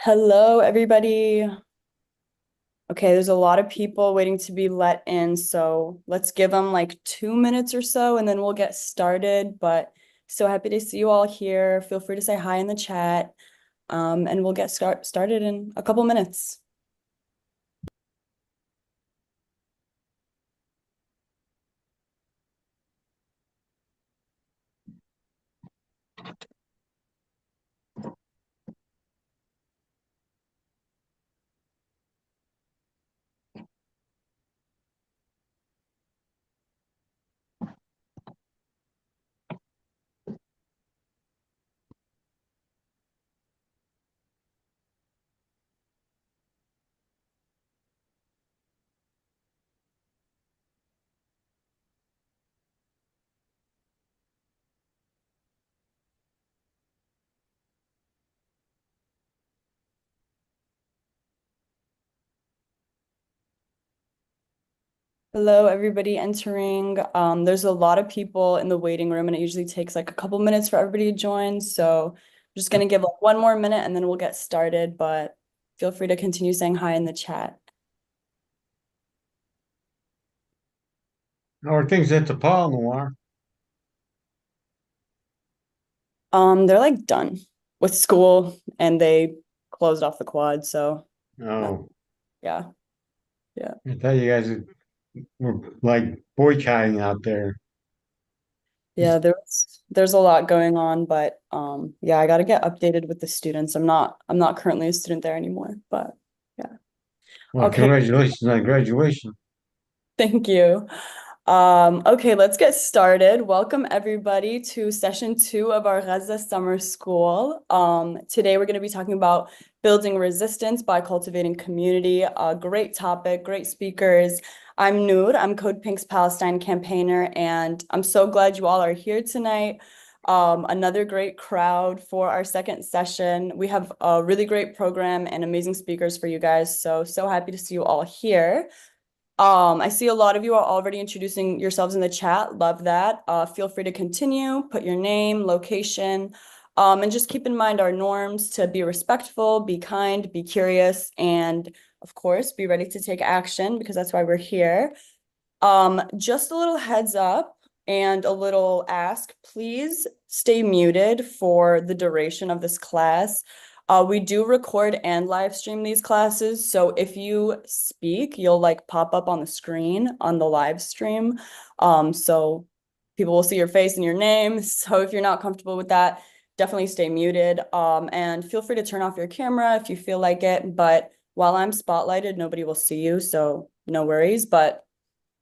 Hello, everybody. Okay, there's a lot of people waiting to be let in, so let's give them like 2 minutes or so and then we'll get started. But so happy to see you all here. Feel free to say hi in the chat, and we'll get started in a couple minutes. Hello, everybody entering. There's a lot of people in the waiting room, and it usually takes like a couple minutes for everybody to join. So I'm just gonna give like one more minute and then we'll get started, but feel free to continue saying hi in the chat. How are things at the Paul Noir? They're like done with school and they closed off the quad, so Oh, yeah, yeah. I thought you guys were like boycotting out there. Yeah, there's a lot going on, but yeah, I gotta get updated with the students. I'm not currently a student there anymore, but yeah. Well, Okay, congratulations on graduation. thank you. Okay, let's get started. Welcome everybody to session 2 of our Gaza Summer School. Today we're going to be talking about building resistance by cultivating community. A great topic, great speakers. I'm Noor, I'm Code Pink's Palestine campaigner, and I'm so glad you all are here tonight. Another great crowd for our second session. We have a really great program and amazing speakers for you guys, so happy to see you all here. I see a lot of you are already introducing yourselves in the chat. Love that. Feel free to continue, put your name, location, and just keep in mind our norms to be respectful, be kind, be curious, and of course, be ready to take action because that's why we're here. Just a little heads up and a little ask, please stay muted for the duration of this class. We do record and live stream these classes, so if you speak, you'll like pop up on the screen on the live stream. So people will see your face and your name. So if you're not comfortable with that, definitely stay muted. And feel free to turn off your camera if you feel like it. But while I'm spotlighted, nobody will see you, so no worries. But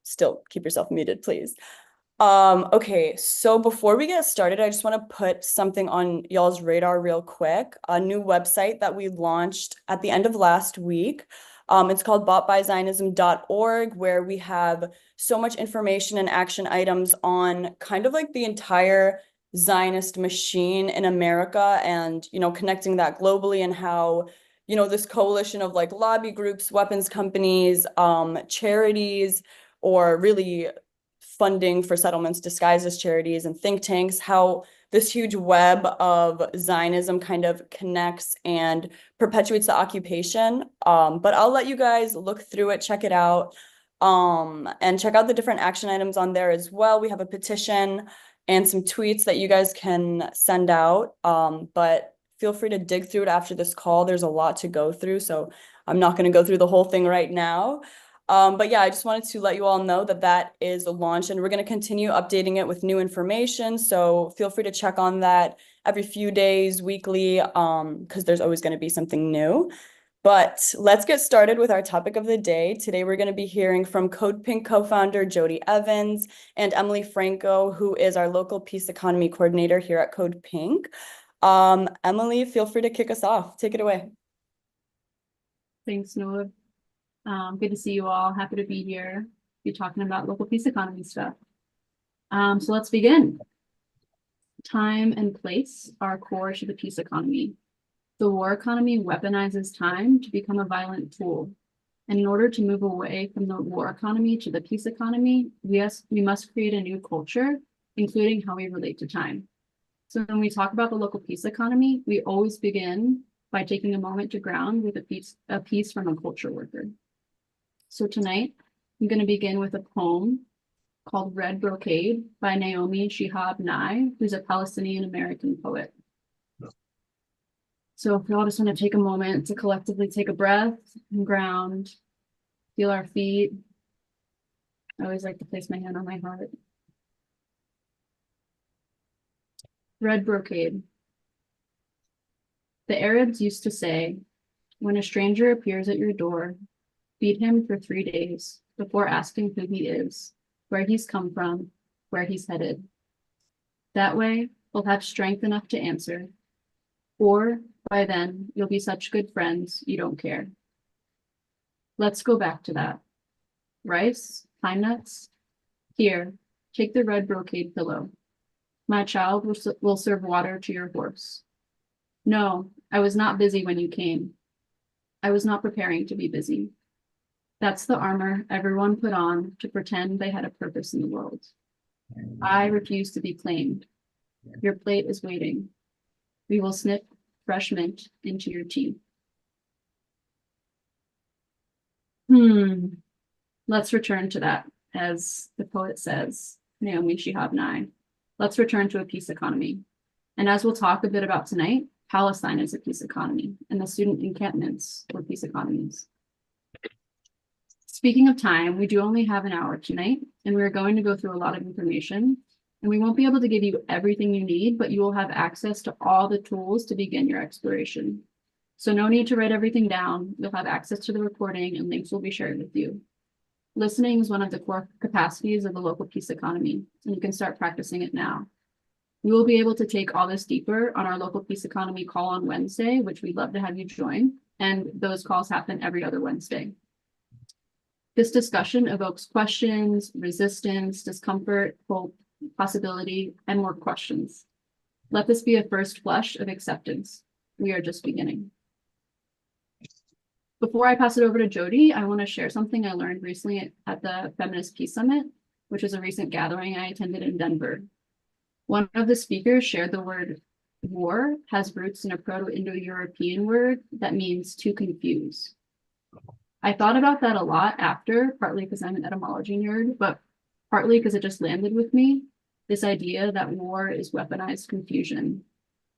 still keep yourself muted, please. Okay, so before we get started, I just want to put something on y'all's radar real quick. A new website that we launched at the end of last week. It's called boughtbyzionism.org, where we have so much information and action items on kind of like the entire Zionist machine in America and, connecting that globally and how, this coalition of like lobby groups, weapons companies, charities, or really funding for settlements disguised as charities and think tanks, how this huge web of Zionism kind of connects and perpetuates the occupation. But I'll let you guys look through it, check it out, and check out the different action items on there as well. We have a petition and some tweets that you guys can send out. But feel free to dig through it after this call. There's a lot to go through, so I'm not going to go through the whole thing right now. But yeah, I just wanted to let you all know that that is a launch and we're going to continue updating it with new information. So feel free to check on that every few days, weekly, because there's always going to be something new. But let's get started with our topic of the day. Today, we're going to be hearing from Code Pink co-founder JODIE Evans and Emily Franko, who is our local peace economy coordinator here at Code Pink. Emily, feel free to kick us off. Take it away. Thanks, Noah. Good to see you all. Happy to be here, be talking about local peace economy stuff. So let's begin. Time and place are core to the peace economy. The war economy weaponizes time to become a violent tool. And in order to move away from the war economy to the peace economy, we must create a new culture, including how we relate to time. So when we talk about the local peace economy, we always begin by taking a moment to ground with a piece from a culture worker. So tonight, I'm going to begin with a poem called Red Brocade by Naomi Shihab Nye, who's a Palestinian-American poet. So if we all just want to take a moment to collectively take a breath and ground, feel our feet. I always like to place my hand on my heart. Red Brocade. The Arabs used to say, when a stranger appears at your door, feed him for 3 days before asking who he is, where he's come from, where he's headed. That way, he'll have strength enough to answer. Or by then, you'll be such good friends, you don't care. Let's go back to that. Rice, pine nuts? Here, take the red brocade pillow. My child will serve water to your horse. No, I was not busy when you came. I was not preparing to be busy. That's the armor everyone put on to pretend they had a purpose in the world. I refuse to be claimed. Your plate is waiting. We will snip fresh mint into your tea. Let's return to that, as the poet says, Naomi Shihab Nye. Let's return to a peace economy. And as we'll talk a bit about tonight, Palestine is a peace economy, and the student encampments were peace economies. Speaking of time, we do only have an hour tonight, and we're going to go through a lot of information, and we won't be able to give you everything you need, but you will have access to all the tools to begin your exploration. So no need to write everything down. You'll have access to the recording, and links will be shared with you. Listening is one of the core capacities of the local peace economy, and you can start practicing it now. We will be able to take all this deeper on our local peace economy call on Wednesday, which we'd love to have you join, and those calls happen every other Wednesday. This discussion evokes questions, resistance, discomfort, hope, possibility, and more questions. Let this be a first flush of acceptance. We are just beginning. Before I pass it over to JODIE, I want to share something I learned recently at the Feminist Peace Summit, which is a recent gathering I attended in Denver. One of the speakers shared the word war has roots in a Proto-Indo-European word that means to confuse. I thought about that a lot after, partly because I'm an etymology nerd, but partly because it just landed with me, this idea that war is weaponized confusion,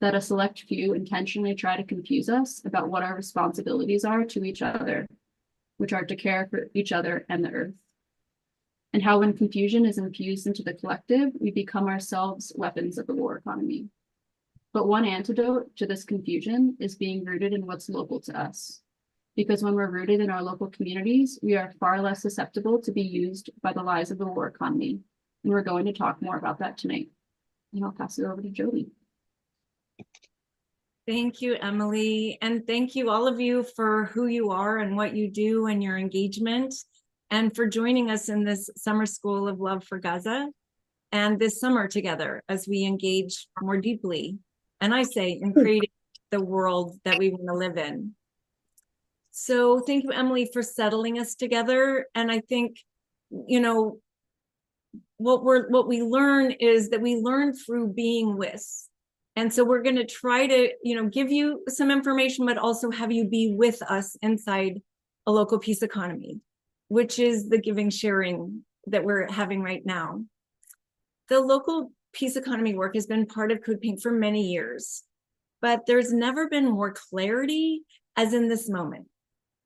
that a select few intentionally try to confuse us about what our responsibilities are to each other, which are to care for each other and the earth. And how when confusion is infused into the collective, we become ourselves weapons of the war economy. But one antidote to this confusion is being rooted in what's local to us. Because when we're rooted in our local communities, we are far less susceptible to be used by the lies of the war economy. And we're going to talk more about that tonight. And I'll pass it over to JODIE. Thank you, Emily. And thank you all of you for who you are and what you do and your engagement, and for joining us in this Summer School of Love for Gaza and this summer together as we engage more deeply, and I say in creating the world that we want to live in. So thank you, Emily, for settling us together. And I think, you know, what we learn is that we learn through being with. And so we're going to try to, give you some information, but also have you be with us inside a local peace economy, which is the giving sharing that we're having right now. The local peace economy work has been part of Code Pink for many years, but there's never been more clarity as in this moment.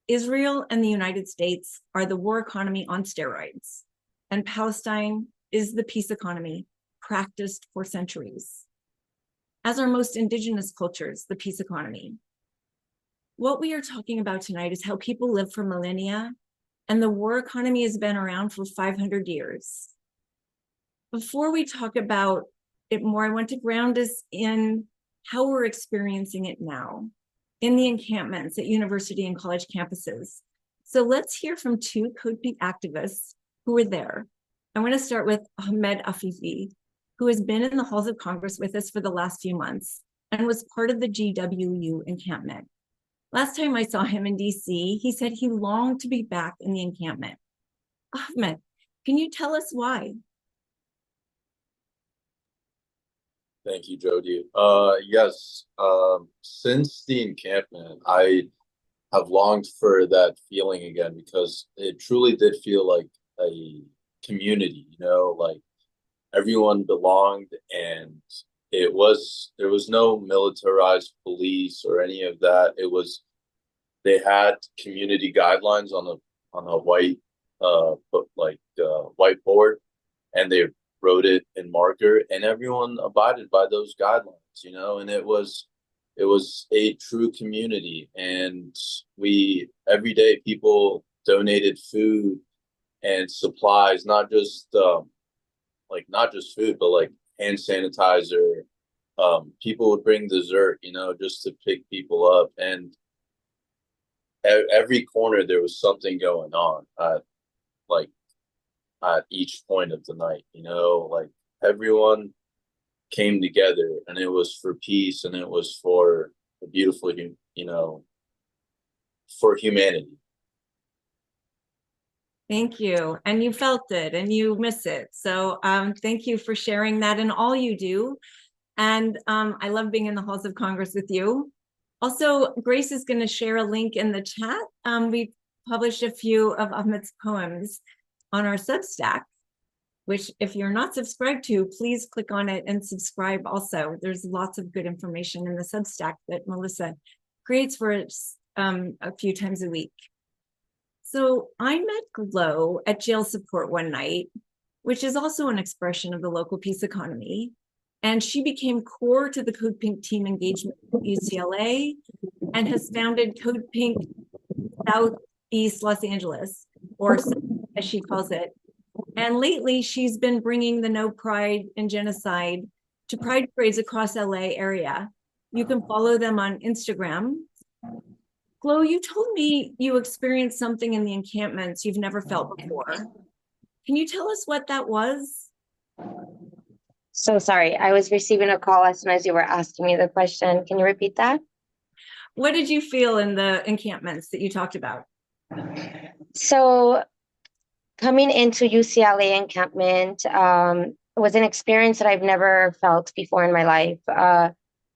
Israel and the United States are the war economy on steroids, and Palestine is the peace economy practiced for centuries. As are most indigenous cultures, the peace economy. What we are talking about tonight is how people live for millennia, and the war economy has been around for 500 years. Before we talk about it more, I want to ground us in how we're experiencing it now in the encampments at university and college campuses. So let's hear from two Code Pink activists who were there. I want to start with Ahmed Afifi, who has been in the halls of Congress with us for the last few months and was part of the GWU encampment. Last time I saw him in DC, he said he longed to be back in the encampment. Ahmed, can you tell us why? Thank you, JODIE. Yes, since the encampment, I have longed for that feeling again because it truly did feel like a community, like everyone belonged, and there was no militarized police or any of that. They had community guidelines on a white whiteboard, and they wrote it in marker, and everyone abided by those guidelines, and it was a true community. And every day people donated food and supplies, not just food, but like hand sanitizer. People would bring dessert, just to pick people up. And every corner there was something going on like at each point of the night, like everyone came together, and it was for peace, and it was for a beautiful, for humanity. Thank you. And you felt it and you miss it. So thank you for sharing that and all you do. And I love being in the halls of Congress with you. Also, Grace is going to share a link in the chat. We published a few of Ahmed's poems on our Substack, which if you're not subscribed to, please click on it and subscribe also. There's lots of good information in the Substack that Melissa creates for us a few times a week. So I met Glow at jail support one night, which is also an expression of the local peace economy. And she became core to the Code Pink team engagement at UCLA and has founded Code Pink Southeast Los Angeles, or as she calls it. And lately she's been bringing the No Pride and Genocide to pride parades across LA area. You can follow them on Instagram. Glow, you told me you experienced something in the encampments you've never felt before. Can you tell us what that was? So sorry, I was receiving a call as soon as you were asking me the question. Can you repeat that? What did you feel in the encampments that you talked about? So coming into UCLA encampment was an experience that I've never felt before in my life.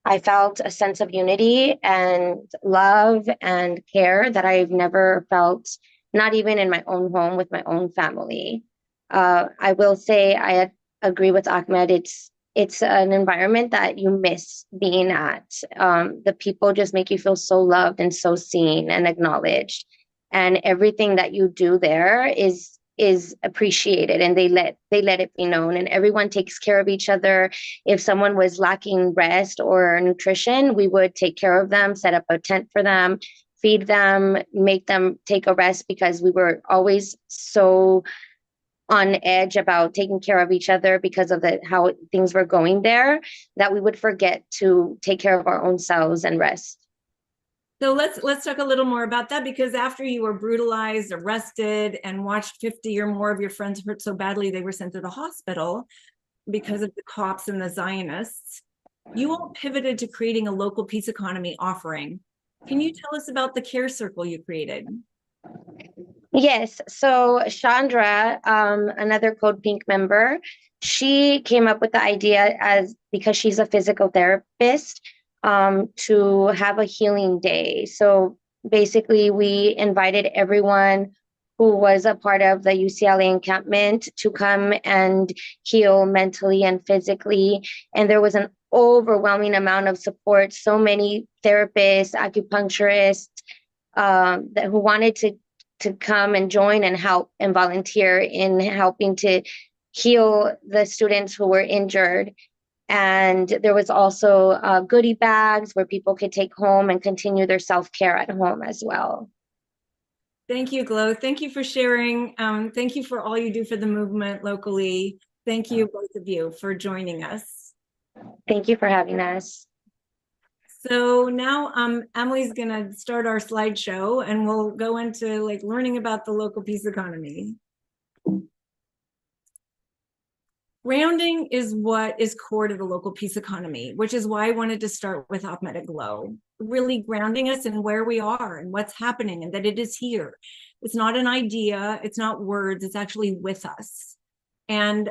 I felt a sense of unity and love and care that I've never felt, not even in my own home with my own family. I will say I agree with Ahmed. It's an environment that you miss being at. The people just make you feel so loved and so seen and acknowledged. And everything that you do there is appreciated, and they let it be known, and everyone takes care of each other. If someone was lacking rest or nutrition, we would take care of them, set up a tent for them, feed them, make them take a rest, because we were always so on edge about taking care of each other because of how things were going there, that we would forget to take care of our own selves and rest. So let's talk a little more about that, because after you were brutalized, arrested, and watched 50 or more of your friends hurt so badly they were sent to the hospital because of the cops and the Zionists, you all pivoted to creating a local peace economy offering. Can you tell us about the care circle you created? Yes, so Chandra, another Code Pink member, she came up with the idea because she's a physical therapist, to have a healing day. So basically we invited everyone who was a part of the UCLA encampment to come and heal mentally and physically. And there was an overwhelming amount of support. So many therapists, acupuncturists, who wanted to come and join and help and volunteer in helping to heal the students who were injured. And there was also goodie bags where people could take home and continue their self-care at home as well. Thank you, Glow. Thank you for sharing. Thank you for all you do for the movement locally. Thank you, both of you, for joining us. Thank you for having us. So now Emily's going to start our slideshow, and we'll go into learning about the local peace economy. Grounding is what is core to the local peace economy, which is why I wanted to start with Ahmed and Glow, really grounding us in where we are and what's happening, and that it is here. It's not an idea, it's not words, it's actually with us. And,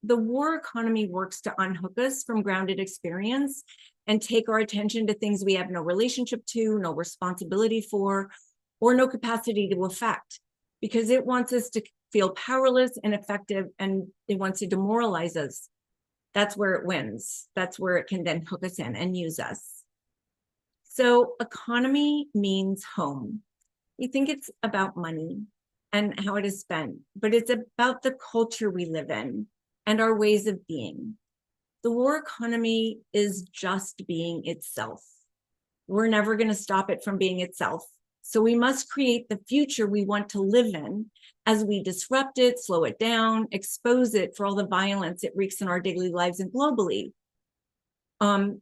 the war economy works to unhook us from grounded experience and take our attention to things we have no relationship to, no responsibility for, or no capacity to affect, because it wants us to feel powerless, ineffective, and it wants to demoralize us. That's where it wins. That's where it can then hook us in and use us. So economy means home. We think it's about money and how it is spent, but it's about the culture we live in and our ways of being. The war economy is just being itself. We're never going to stop it from being itself. So we must create the future we want to live in as we disrupt it, slow it down, expose it for all the violence it wreaks in our daily lives and globally.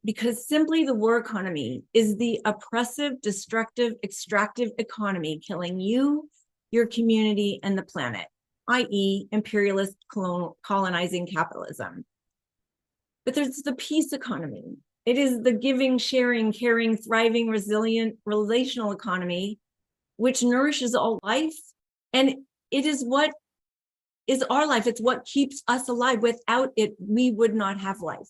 Because simply the war economy is the oppressive, destructive, extractive economy killing you, your community, and the planet, i.e. imperialist colonizing capitalism. But there's the peace economy. It is the giving, sharing, caring, thriving, resilient, relational economy, which nourishes all life. And it is what is our life. It's what keeps us alive. Without it, we would not have life.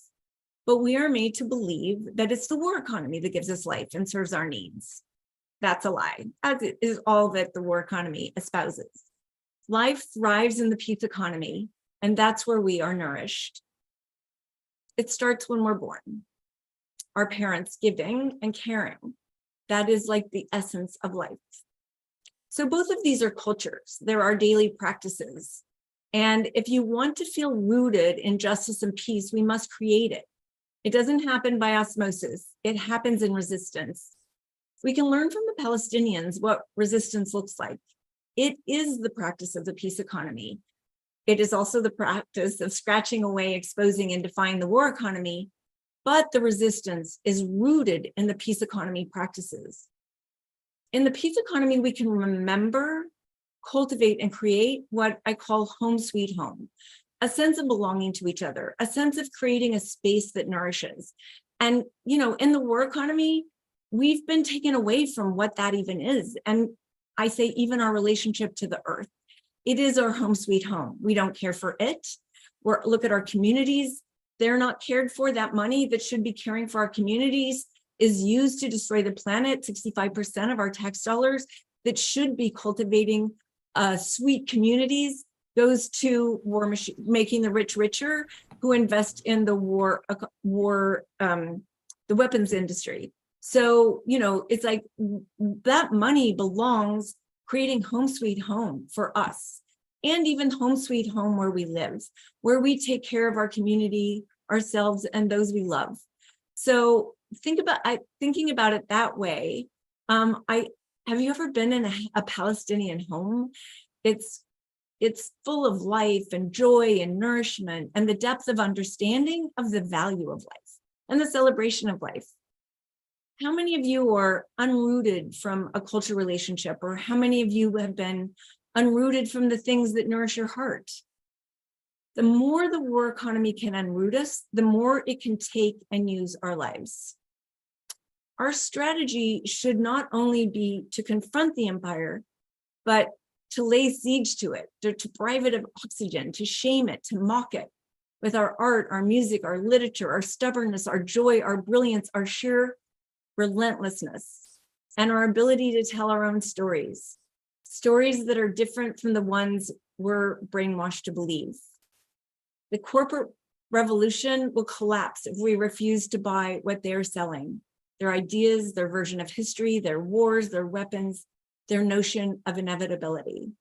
But we are made to believe that it's the war economy that gives us life and serves our needs. That's a lie, as it is all that the war economy espouses. Life thrives in the peace economy, and that's where we are nourished. It starts when we're born. Our parents giving and caring. That is like the essence of life. So both of these are cultures. They're our daily practices. And if you want to feel rooted in justice and peace, we must create it. It doesn't happen by osmosis. It happens in resistance. We can learn from the Palestinians what resistance looks like. It is the practice of the peace economy. It is also the practice of scratching away, exposing, and defying the war economy, but the resistance is rooted in the peace economy practices. In the peace economy, we can remember, cultivate, and create what I call home sweet home, a sense of belonging to each other, a sense of creating a space that nourishes. And, you know, in the war economy, we've been taken away from what that even is. And I say even our relationship to the earth. It is our home sweet home. We don't care for it. Look at our communities. They're not cared for. That money that should be caring for our communities is used to destroy the planet. 65% of our tax dollars that should be cultivating sweet communities goes to war machine, making the rich richer, who invest in the the weapons industry. So, you know, it's like that money belongs creating home sweet home for us, and even home sweet home where we live, where we take care of our community, ourselves, and those we love. So thinking about it that way. Have you ever been in a Palestinian home? It's full of life and joy and nourishment and the depth of understanding of the value of life and the celebration of life. How many of you are unrooted from a culture relationship, or how many of you have been unrooted from the things that nourish your heart? The more the war economy can unroot us, the more it can take and use our lives. Our strategy should not only be to confront the empire, but to lay siege to it, to deprive it of oxygen, to shame it, to mock it with our art, our music, our literature, our stubbornness, our joy, our brilliance, our sheer relentlessness, and our ability to tell our own stories that are different from the ones we're brainwashed to believe. The corporate revolution will collapse if we refuse to buy what they're selling, their ideas, their version of history, their wars, their weapons, their notion of inevitability.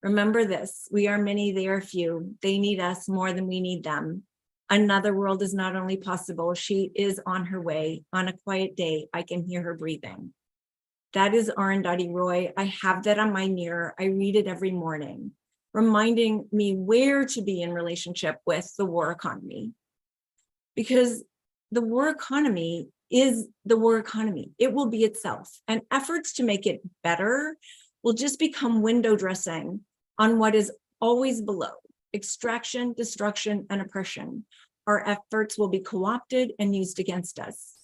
Remember this, we are many, they are few. They need us more than we need them. Another world is not only possible, she is on her way. On a quiet day, I can hear her breathing. That is Arundhati Roy. I have that on my mirror. I read it every morning, reminding me where to be in relationship with the war economy. Because the war economy is the war economy. It will be itself, and efforts to make it better will just become window dressing on what is always below: extraction, destruction, and oppression. Our efforts will be co-opted and used against us.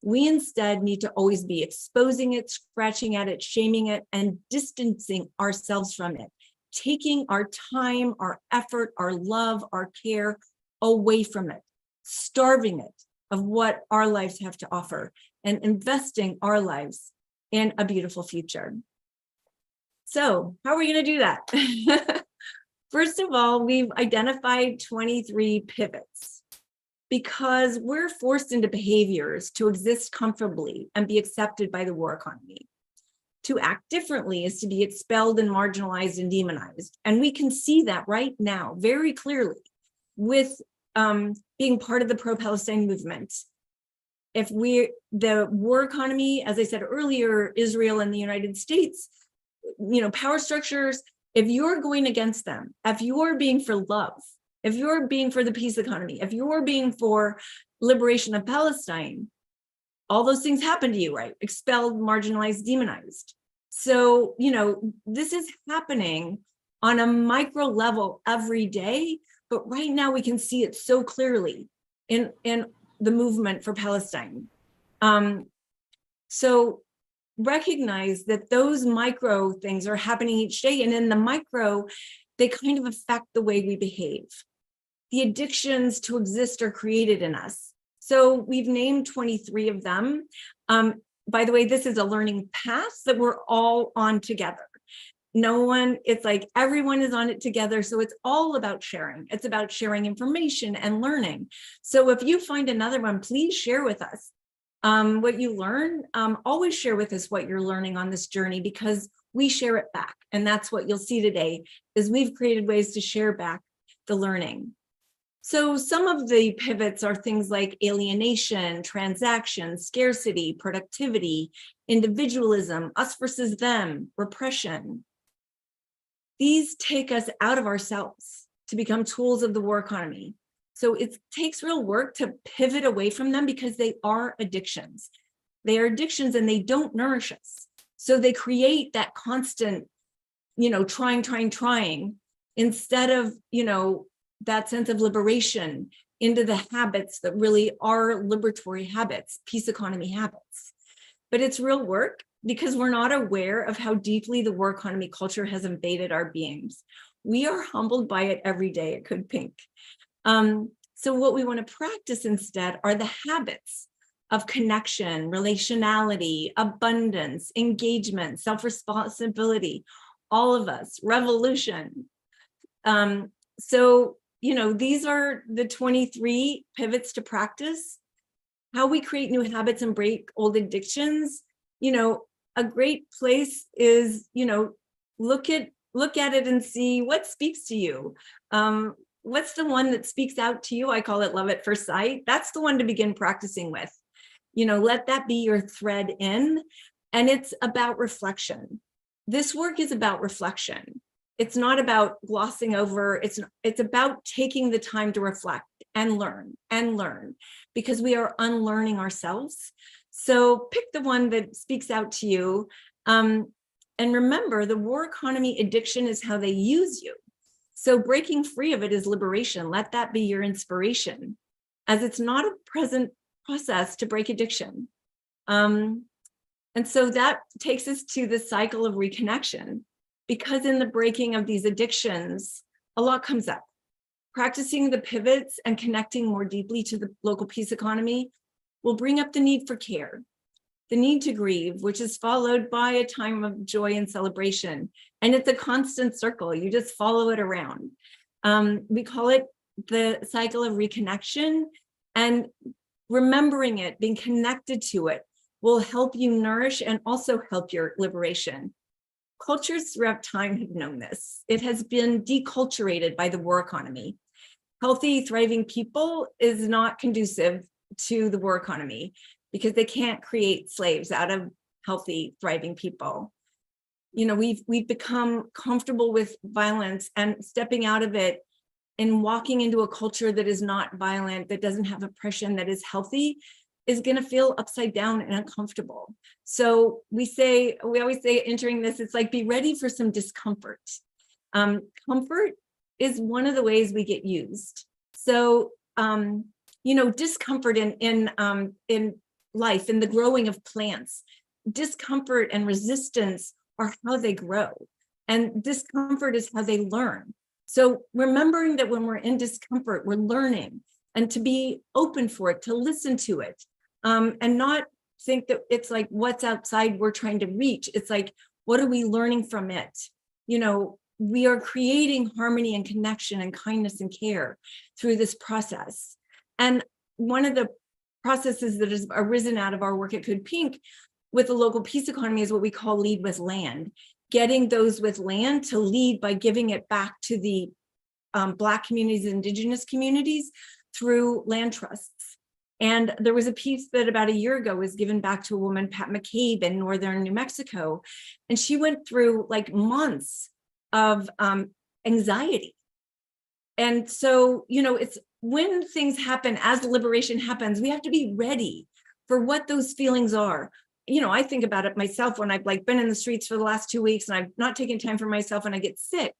We instead need to always be exposing it, scratching at it, shaming it, and distancing ourselves from it, taking our time, our effort, our love, our care, away from it, starving it of what our lives have to offer, and investing our lives in a beautiful future. So how are we going to do that? First of all, we've identified 23 pivots because we're forced into behaviors to exist comfortably and be accepted by the war economy. To act differently is to be expelled and marginalized and demonized. And we can see that right now very clearly with being part of the pro-Palestine movement. If the war economy, as I said earlier, Israel and the United States, power structures, if you're going against them, if you're being for love, if you're being for the peace economy, if you're being for liberation of Palestine, all those things happen to you, right? Expelled, marginalized, demonized. So, this is happening on a micro level every day, but right now we can see it so clearly in the movement for Palestine. So recognize that those micro things are happening each day, and in the micro, they kind of affect the way we behave. The addictions to exist are created in us. So we've named 23 of them. By the way, this is a learning path that we're all on together. It's like everyone is on it together. So it's all about sharing. It's about sharing information and learning. So if you find another one, please share with us what you learn. Always share with us what you're learning on this journey, because we share it back. And that's what you'll see today, is we've created ways to share back the learning. So some of the pivots are things like alienation, transaction, scarcity, productivity, individualism, us versus them, repression. These take us out of ourselves to become tools of the war economy. So it takes real work to pivot away from them, because they are addictions. They are addictions and they don't nourish us. So they create that constant, trying, instead of, that sense of liberation into the habits that really are liberatory habits, peace economy habits. But it's real work, because we're not aware of how deeply the war economy culture has invaded our beings. We are humbled by it every day at Good Pink. So what we want to practice instead are the habits of connection, relationality, abundance, engagement, self-responsibility, all of us, revolution. So, these are the 23 pivots to practice. How we create new habits and break old addictions. A great place is, look at it and see what speaks to you. What's the one that speaks out to you? I call it love at first sight. That's the one to begin practicing with. Let that be your thread in. And it's about reflection. This work is about reflection. It's not about glossing over. It's about taking the time to reflect and learn, because we are unlearning ourselves. So pick the one that speaks out to you. And remember, the war economy addiction is how they use you. So breaking free of it is liberation. Let that be your inspiration, as it's not a present process to break addiction. And so that takes us to the cycle of reconnection, because in the breaking of these addictions, a lot comes up. Practicing the pivots and connecting more deeply to the local peace economy will bring up the need for care, the need to grieve, which is followed by a time of joy and celebration. And it's a constant circle. You just follow it around. We call it the cycle of reconnection, and remembering it, being connected to it, will help you nourish and also help your liberation. Cultures throughout time have known this. It has been deculturated by the war economy. Healthy, thriving people is not conducive to the war economy, because they can't create slaves out of healthy, thriving people. We've become comfortable with violence, and stepping out of it and walking into a culture that is not violent, that doesn't have oppression, that is healthy, is going to feel upside down and uncomfortable. So we always say entering this, it's like, be ready for some discomfort. Comfort is one of the ways we get used. So, discomfort in life, in the growing of plants, discomfort and resistance are how they grow. And discomfort is how they learn. So remembering that when we're in discomfort, we're learning, and to be open for it, to listen to it, and not think that it's like what's outside we're trying to reach. It's like, what are we learning from it? You know, we are creating harmony and connection and kindness and care through this process. And one of the processes that has arisen out of our work at Good Pink with the local peace economy is what we call lead with land. Getting those with land to lead by giving it back to the Black communities, Indigenous communities through land trusts. And there was a piece that about a year ago was given back to a woman, Pat McCabe, in northern New Mexico. And she went through like months of anxiety. And so, you know, it's when things happen, as liberation happens, we have to be ready for what those feelings are. You know, I think about it myself when I've like been in the streets for the last 2 weeks and I've not taken time for myself and I get sick.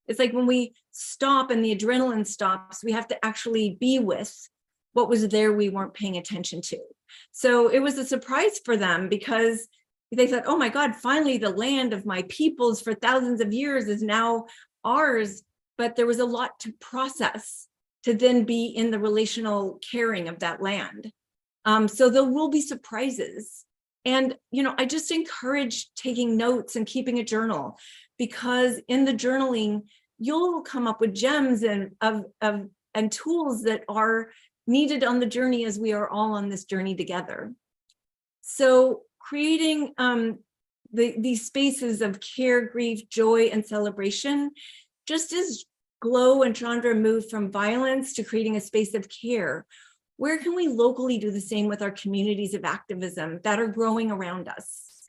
It's like when we stop and the adrenaline stops, we have to actually be with what was there we weren't paying attention to. So it was a surprise for them because they thought, oh my God, finally the land of my peoples for thousands of years is now ours. But there was a lot to process to then be in the relational caring of that land. So there will be surprises. And, you know, I just encourage taking notes and keeping a journal, because in the journaling, you'll come up with gems and tools that are needed on the journey as we are all on this journey together. So creating these spaces of care, grief, joy, and celebration, just as Glow and Chandra moved from violence to creating a space of care, where can we locally do the same with our communities of activism that are growing around us?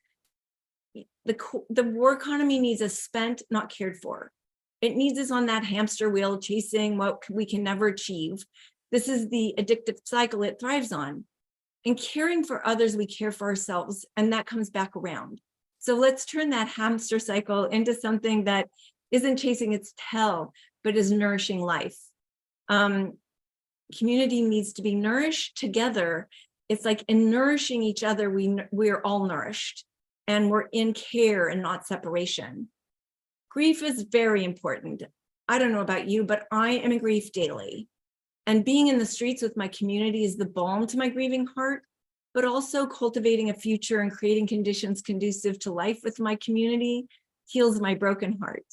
The war economy needs us spent, not cared for. It needs us on that hamster wheel chasing what we can never achieve. This is the addictive cycle it thrives on. In caring for others, we care for ourselves, and that comes back around. So let's turn that hamster cycle into something that isn't chasing its tail, but is nourishing life. Community needs to be nourished together. It's like in nourishing each other, we're all nourished, and we're in care and not separation. Grief is very important. I don't know about you, but I am in grief daily. And being in the streets with my community is the balm to my grieving heart, but also cultivating a future and creating conditions conducive to life with my community heals my broken heart.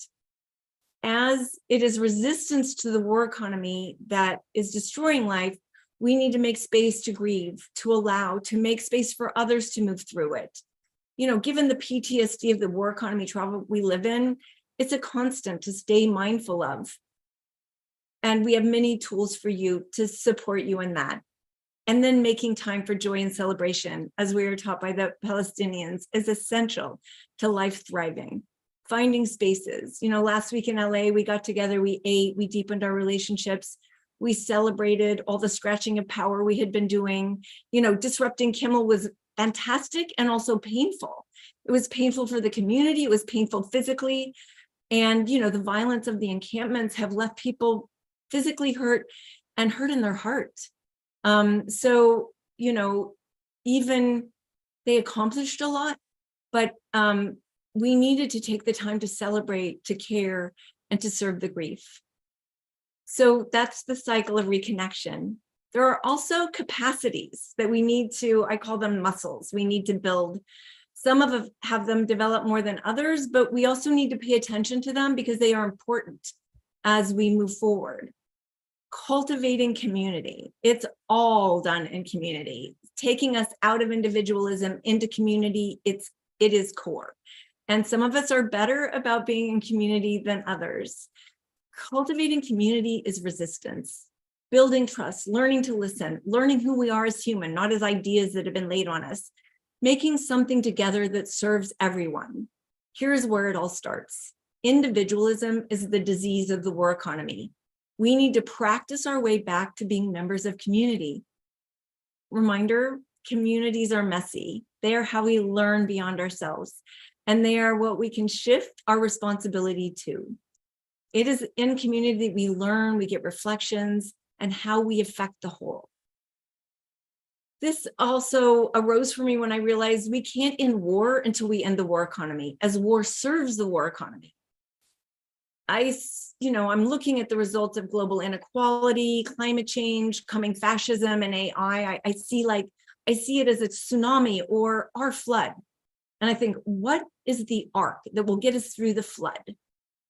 As it is resistance to the war economy that is destroying life, we need to make space to grieve, to allow, to make space for others to move through it. You know, given the PTSD of the war economy trauma we live in, it's a constant to stay mindful of. And we have many tools for you to support you in that. And then making time for joy and celebration, as we were taught by the Palestinians, is essential to life thriving. Finding spaces. You know, last week in LA, we got together, we ate, we deepened our relationships. We celebrated all the scratching of power we had been doing. You know, disrupting Kimmel was fantastic and also painful. It was painful for the community. It was painful physically. And, you know, the violence of the encampments have left people physically hurt and hurt in their heart. So, you know, even they accomplished a lot, but we needed to take the time to celebrate, to care, and to serve the grief. So that's the cycle of reconnection. There are also capacities that we need to, I call them muscles, we need to build. Some of us have them develop more than others, but we also need to pay attention to them because they are important as we move forward. Cultivating community. It's all done in community. Taking us out of individualism into community, it is core. And some of us are better about being in community than others. Cultivating community is resistance, building trust, learning to listen, learning who we are as human, not as ideas that have been laid on us, making something together that serves everyone. Here's where it all starts. Individualism is the disease of the war economy. We need to practice our way back to being members of community. Reminder, communities are messy. They are how we learn beyond ourselves, and they are what we can shift our responsibility to. It is in community that we learn, we get reflections, and how we affect the whole. This also arose for me when I realized we can't end war until we end the war economy, as war serves the war economy. I'm looking at the results of global inequality, climate change, coming fascism, and AI. I see it as a tsunami or our flood. And I think, what is the arc that will get us through the flood?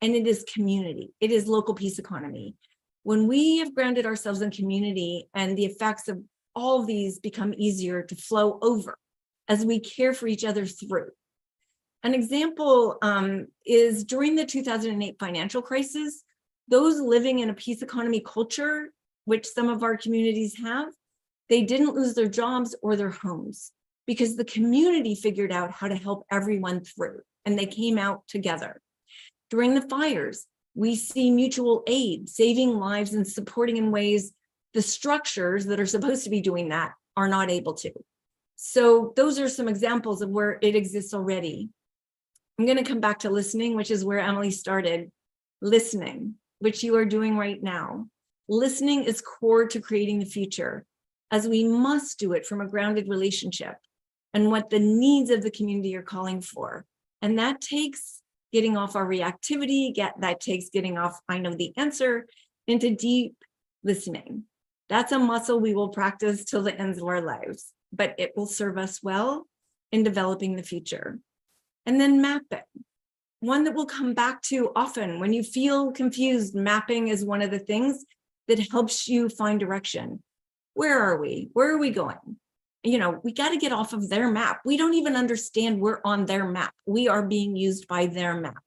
And it is community. It is local peace economy. When we have grounded ourselves in community and the effects of all of these become easier to flow over as we care for each other through. An example is during the 2008 financial crisis, those living in a peace economy culture, which some of our communities have, they didn't lose their jobs or their homes because the community figured out how to help everyone through, and they came out together. During the fires, we see mutual aid, saving lives and supporting in ways the structures that are supposed to be doing that are not able to. So those are some examples of where it exists already. I'm going to come back to listening, which is where Emily started. Listening, which you are doing right now. Listening is core to creating the future, as we must do it from a grounded relationship and what the needs of the community are calling for. And that takes getting off our reactivity, that takes getting off, I know the answer, into deep listening. That's a muscle we will practice till the ends of our lives, but it will serve us well in developing the future. And then mapping, one that we'll come back to often. When you feel confused, mapping is one of the things that helps you find direction. Where are we? Where are we going? We got to get off of their map. We don't even understand we're on their map. We are being used by their map.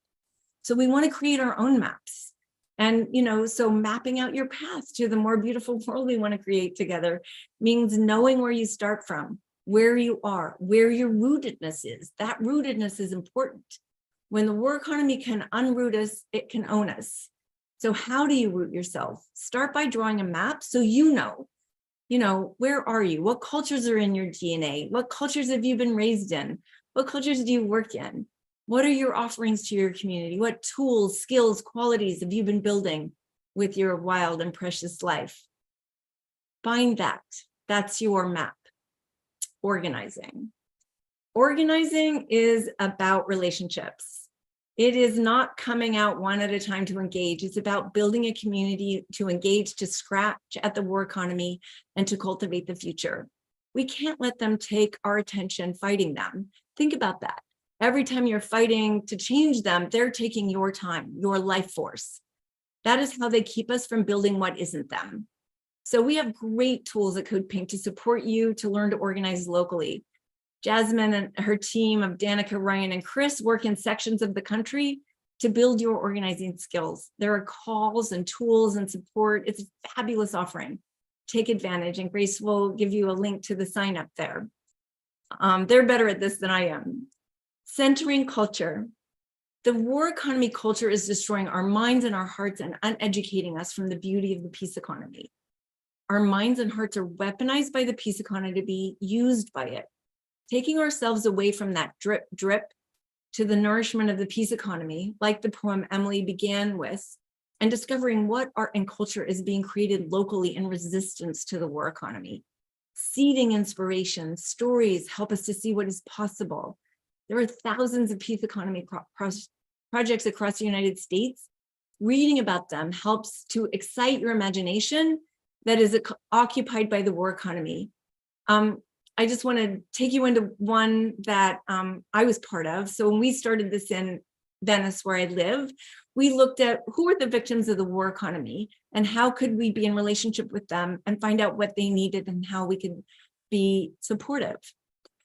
So we want to create our own maps. And, so mapping out your path to the more beautiful world we want to create together means knowing where you start from, where you are, where your rootedness is. That rootedness is important. When the war economy can unroot us, it can own us. So how do you root yourself? Start by drawing a map so where are you? What cultures are in your DNA? What cultures have you been raised in? What cultures do you work in? What are your offerings to your community? What tools, skills, qualities have you been building with your wild and precious life? Find that. That's your map. Organizing. Organizing is about relationships. It is not coming out one at a time to engage. It's about building a community to engage, to scratch at the war economy, and to cultivate the future. We can't let them take our attention fighting them. Think about that. Every time you're fighting to change them, they're taking your time, your life force. That is how they keep us from building what isn't them. So we have great tools at Code Pink to support you to learn to organize locally. Jasmine and her team of Danica, Ryan, and Chris work in sections of the country to build your organizing skills. There are calls and tools and support. It's a fabulous offering. Take advantage, and Grace will give you a link to the sign up there. They're better at this than I am. Centering culture. The war economy culture is destroying our minds and our hearts and uneducating us from the beauty of the peace economy. Our minds and hearts are weaponized by the peace economy to be used by it. Taking ourselves away from that drip, drip to the nourishment of the peace economy, like the poem Emily began with, and discovering what art and culture is being created locally in resistance to the war economy. Seeding inspiration, stories help us to see what is possible. There are thousands of peace economy projects across the United States. Reading about them helps to excite your imagination that is occupied by the war economy. I just want to take you into one that I was part of. So when we started this in Venice, where I live, we looked at who are the victims of the war economy and how could we be in relationship with them and find out what they needed and how we could be supportive.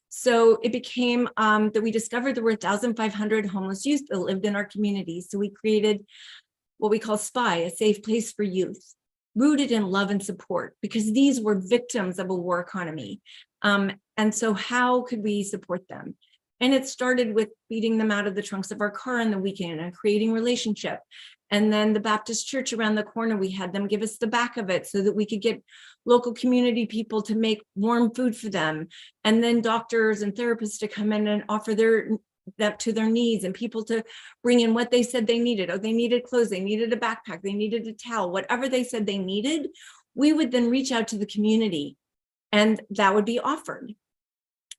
So it became that we discovered there were 1,500 homeless youth that lived in our community. So we created what we call SPY, a safe place for youth, rooted in love and support, because these were victims of a war economy. And so how could we support them? And it started with feeding them out of the trunks of our car on the weekend and creating relationship. And then the Baptist church around the corner, we had them give us the back of it so that we could get local community people to make warm food for them. And then doctors and therapists to come in and offer that to their needs, and people to bring in what they said they needed. Oh, they needed clothes, they needed a backpack, they needed a towel, whatever they said they needed, we would then reach out to the community and that would be offered.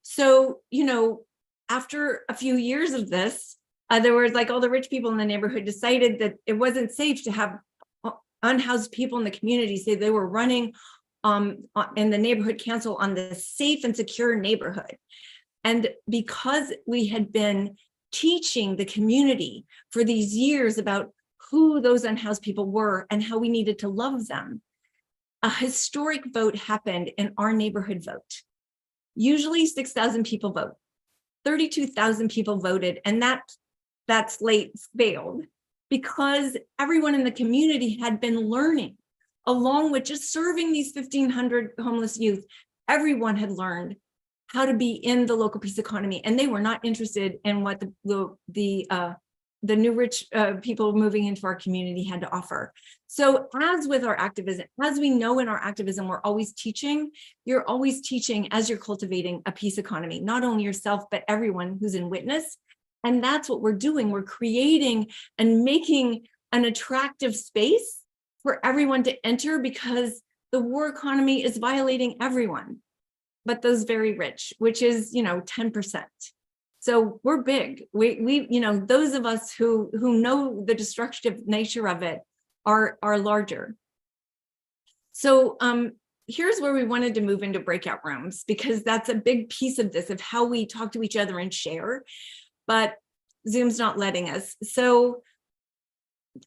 So, after a few years of this, There was like all the rich people in the neighborhood decided that it wasn't safe to have unhoused people in the community. So they were running in the neighborhood council on the safe and secure neighborhood. And because we had been teaching the community for these years about who those unhoused people were and how we needed to love them, a historic vote happened in our neighborhood vote. Usually 6,000 people vote. 32,000 people voted, and that slate failed because everyone in the community had been learning, along with just serving these 1,500 homeless youth. Everyone had learned how to be in the local peace economy, and they were not interested in what the new rich people moving into our community had to offer. So as with our activism, as we know in our activism, we're always teaching. You're always teaching as you're cultivating a peace economy, not only yourself, but everyone who's in witness. And that's what we're doing. We're creating and making an attractive space for everyone to enter, because the war economy is violating everyone, but those very rich, which is, 10%. So we're big. We those of us who know the destructive nature of it are larger. So here's where we wanted to move into breakout rooms, because that's a big piece of this, of how we talk to each other and share, but Zoom's not letting us. So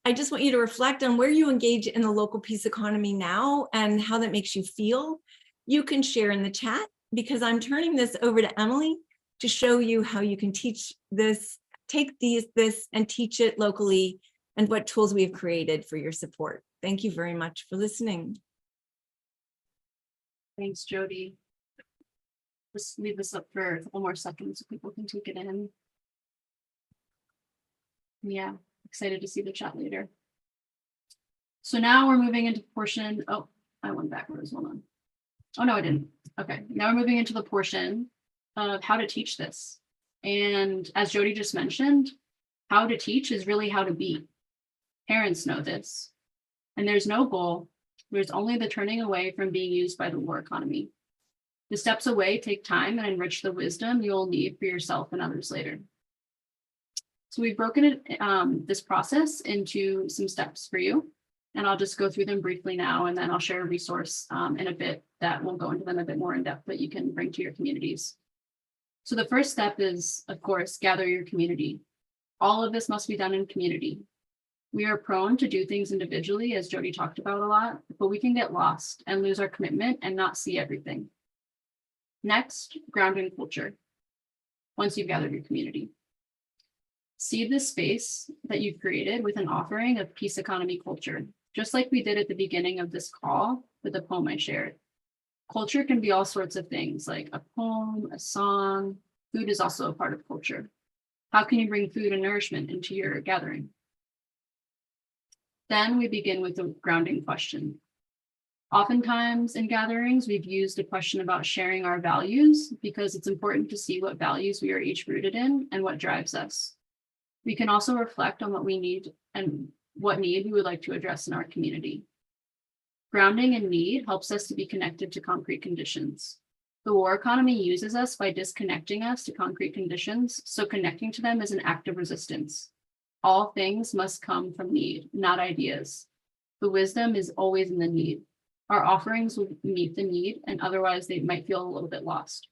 I just want you to reflect on where you engage in the local peace economy now and how that makes you feel. You can share in the chat, because I'm turning this over to Emily to show you how you can teach this, take this and teach it locally, and what tools we have created for your support. Thank you very much for listening. Thanks, JODIE. Just leave this up for a couple more seconds so people can take it in. Yeah, excited to see the chat later. So now we're moving into the portion. Oh, I went backwards. Hold on. Oh, no, I didn't. Okay, now we're moving into the portion of how to teach this. And as JODIE just mentioned, how to teach is really how to be. Parents know this. And there's no goal. There's only the turning away from being used by the war economy. The steps away take time and enrich the wisdom you'll need for yourself and others later. So we've broken it, this process into some steps for you. And I'll just go through them briefly now, and then I'll share a resource in a bit that will go into them a bit more in depth that you can bring to your communities. So the first step is, of course, gather your community. All of this must be done in community. We are prone to do things individually, as JODIE talked about a lot, but we can get lost and lose our commitment and not see everything. Next, grounding culture. Once you've gathered your community, seed this space that you've created with an offering of peace economy culture, just like we did at the beginning of this call with the poem I shared. Culture can be all sorts of things, like a poem, a song. Food is also a part of culture. How can you bring food and nourishment into your gathering? Then we begin with the grounding question. Oftentimes in gatherings, we've used a question about sharing our values, because it's important to see what values we are each rooted in and what drives us. We can also reflect on what we need and what need we would like to address in our community. Grounding in need helps us to be connected to concrete conditions. The war economy uses us by disconnecting us to concrete conditions, so connecting to them is an act of resistance. All things must come from need, not ideas. The wisdom is always in the need. Our offerings will meet the need, and otherwise they might feel a little bit lost.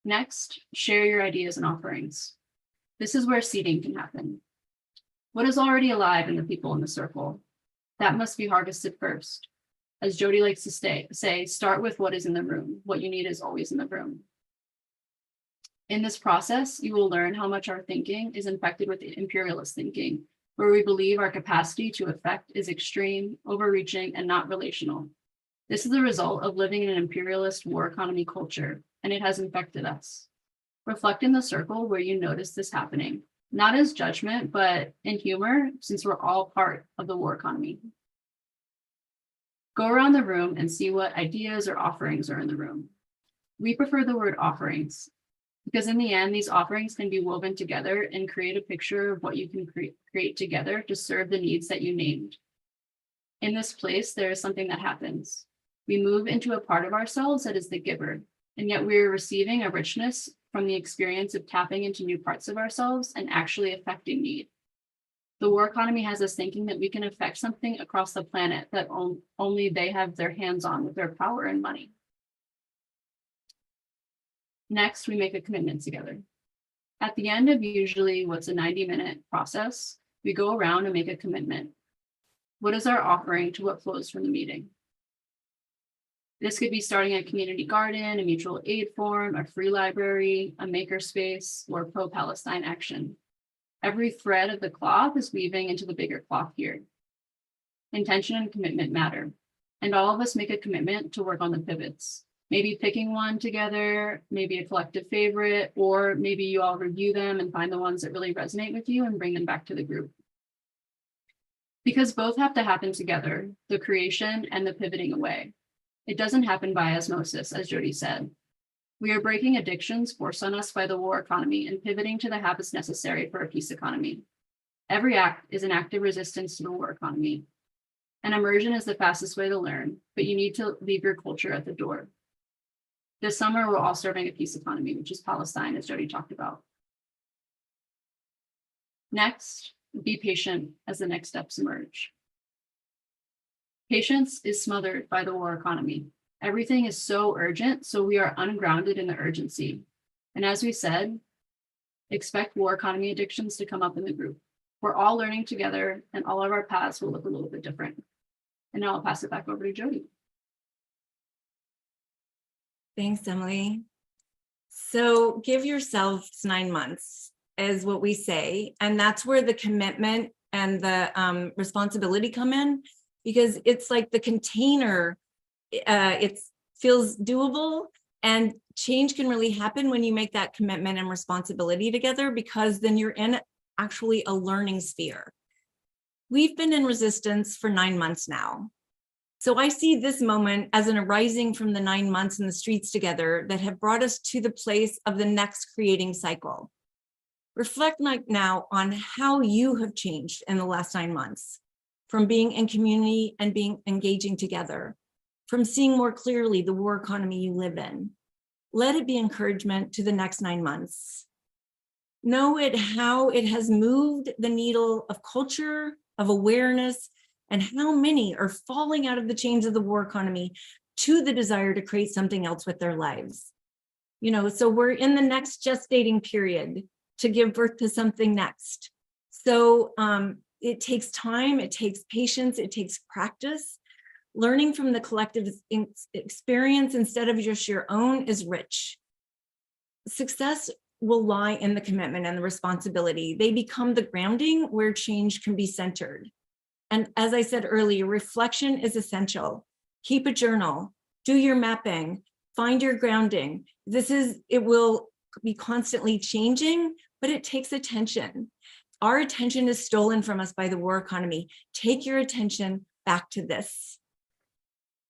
Next, share your ideas and offerings. This is where seeding can happen. What is already alive in the people in the circle? That must be harvested first. As JODIE likes to say, start with what is in the room. What you need is always in the room. In this process, you will learn how much our thinking is infected with imperialist thinking, where we believe our capacity to affect is extreme, overreaching, and not relational. This is the result of living in an imperialist war economy culture, and it has infected us. Reflect in the circle where you notice this happening, not as judgment, but in humor, since we're all part of the war economy. Go around the room and see what ideas or offerings are in the room. We prefer the word offerings, because in the end, these offerings can be woven together and create a picture of what you can create together to serve the needs that you named. In this place, there is something that happens. We move into a part of ourselves that is the giver, and yet we are receiving a richness from the experience of tapping into new parts of ourselves and actually affecting need. The war economy has us thinking that we can affect something across the planet that only they have their hands on with their power and money. Next, we make a commitment together. At the end of usually what's a 90-minute process, we go around and make a commitment. What is our offering to what flows from the meeting? This could be starting a community garden, a mutual aid forum, a free library, a makerspace, or pro-Palestine action. Every thread of the cloth is weaving into the bigger cloth here. Intention and commitment matter, and all of us make a commitment to work on the pivots. Maybe picking one together, maybe a collective favorite, or maybe you all review them and find the ones that really resonate with you and bring them back to the group. Because both have to happen together, the creation and the pivoting away. It doesn't happen by osmosis, as JODIE said. We are breaking addictions forced on us by the war economy and pivoting to the habits necessary for a peace economy. Every act is an active resistance to the war economy. And immersion is the fastest way to learn, but you need to leave your culture at the door. This summer, we're all serving a peace economy, which is Palestine, as JODIE talked about. Next, be patient as the next steps emerge. Patience is smothered by the war economy. Everything is so urgent, so we are ungrounded in the urgency. And as we said, expect war economy addictions to come up in the group. We're all learning together and all of our paths will look a little bit different. And now I'll pass it back over to JODIE. Thanks, Emily. So give yourselves 9 months is what we say. And that's where the commitment and the responsibility come in, because it's like the container, it feels doable, and change can really happen when you make that commitment and responsibility together, because then you're in actually a learning sphere. We've been in resistance for 9 months now. So I see this moment as an arising from the 9 months in the streets together that have brought us to the place of the next creating cycle. Reflect now on how you have changed in the last 9 months, from being in community and being engaging together, from seeing more clearly the war economy you live in. Let it be encouragement to the next 9 months. Know how it has moved the needle of culture, of awareness, and how many are falling out of the chains of the war economy to the desire to create something else with their lives. So we're in the next gestating period to give birth to something next. So it takes time, it takes patience, it takes practice. Learning from the collective experience instead of just your own is rich. Success will lie in the commitment and the responsibility. They become the grounding where change can be centered. And as I said earlier, reflection is essential. Keep a journal, do your mapping, find your grounding. It will be constantly changing, but it takes attention. Our attention is stolen from us by the war economy. Take your attention back to this.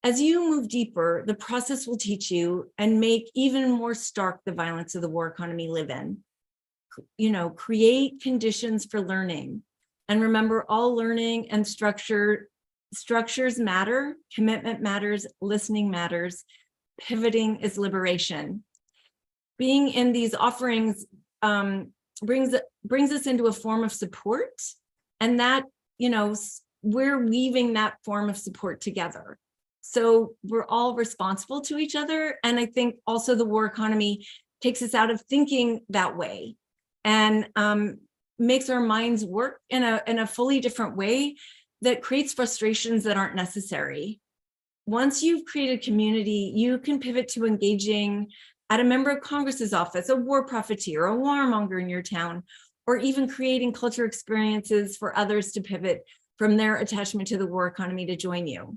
As you move deeper, the process will teach you and make even more stark the violence of the war economy live in. Create conditions for learning. And remember, all learning and structures matter, commitment matters, listening matters, pivoting is liberation. Being in these offerings brings us into a form of support, and that, we're weaving that form of support together. So we're all responsible to each other. And I think also the war economy takes us out of thinking that way and makes our minds work in a fully different way that creates frustrations that aren't necessary. Once you've created community, you can pivot to engaging at a member of Congress's office, a war profiteer, a warmonger in your town, or even creating culture experiences for others to pivot from their attachment to the war economy to join you.